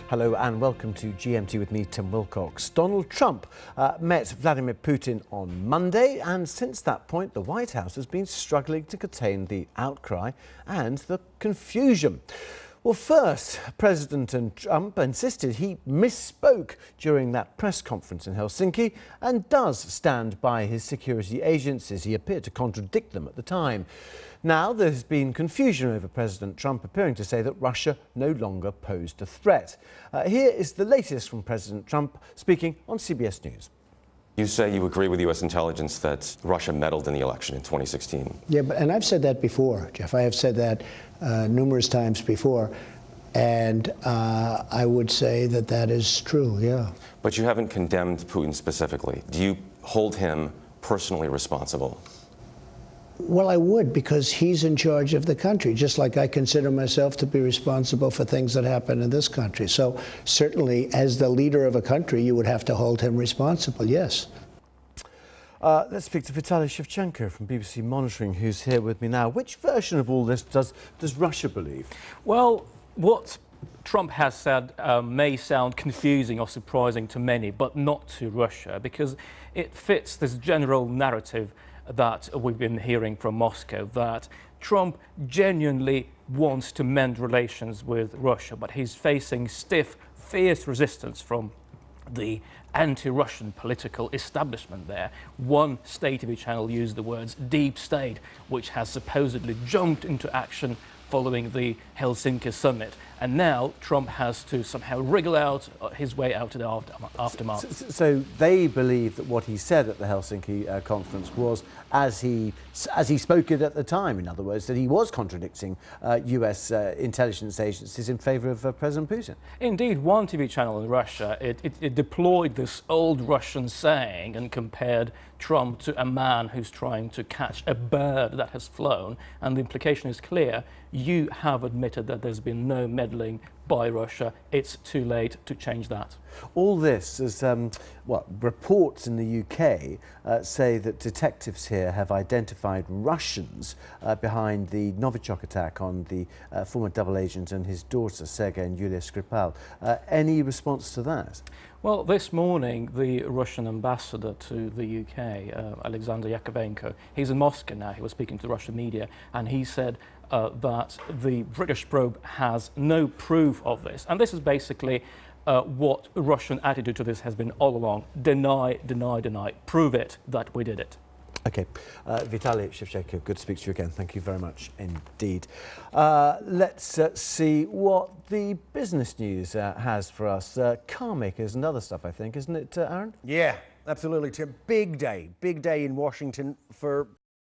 Hello and welcome to GMT with me, Tim Wilcox. Donald Trump met Vladimir Putin on Monday, and since that point the White House has been struggling to contain the outcry and the confusion. Well, first, President Trump insisted he misspoke during that press conference in Helsinki and does stand by his security agencies. He appeared to contradict them at the time. Now there's been confusion over President Trump appearing to say that Russia no longer posed a threat. Here is the latest from President Trump speaking on CBS News. You say you agree with U.S. intelligence that Russia meddled in the election in 2016. Yeah, and I've said that before, Jeff. I have said that numerous times before, and I would say that that is true, yeah. But you haven't condemned Putin specifically. Do you hold him personally responsible? Well, I would, because he's in charge of the country, just like I consider myself to be responsible for things that happen in this country. So certainly, as the leader of a country, you would have to hold him responsible, yes. Let's speak to Vitaly Shevchenko from BBC Monitoring, who's here with me now. Which version of all this does Russia believe? Well, what Trump has said may sound confusing or surprising to many, but not to Russia, because it fits this general narrative that we've been hearing from Moscow, that Trump genuinely wants to mend relations with Russia, but he's facing stiff, fierce resistance from the anti-Russian political establishment there. One state TV channel used the words deep state, which has supposedly jumped into action following the Helsinki summit. And now Trump has to somehow wriggle out his way out of the aftermath. So they believe that what he said at the Helsinki conference was as he spoke it at the time, in other words, that he was contradicting US intelligence agencies in favour of President Putin. Indeed, one TV channel in Russia, it deployed this old Russian saying and compared Trump to a man who's trying to catch a bird that has flown. And the implication is clear. You have admitted that there's been no meddling by Russia. It's too late to change that. All this is reports in the UK say that detectives here have identified Russians behind the Novichok attack on the former double agent and his daughter, Sergei and Yulia Skripal. Any response to that? Well, this morning, the Russian ambassador to the UK, Alexander Yakovenko, he's in Moscow now. He was speaking to the Russian media, and he said that the British probe has no proof of this. And this is basically what Russian attitude to this has been all along. Deny, deny, deny. Prove it that we did it. OK. Vitaly Shevchenko, good to speak to you again. Thank you very much indeed. Let's see what the business news has for us. Car makers and other stuff, I think, isn't it, Aaron? Yeah, absolutely, Tim. Big day in Washington for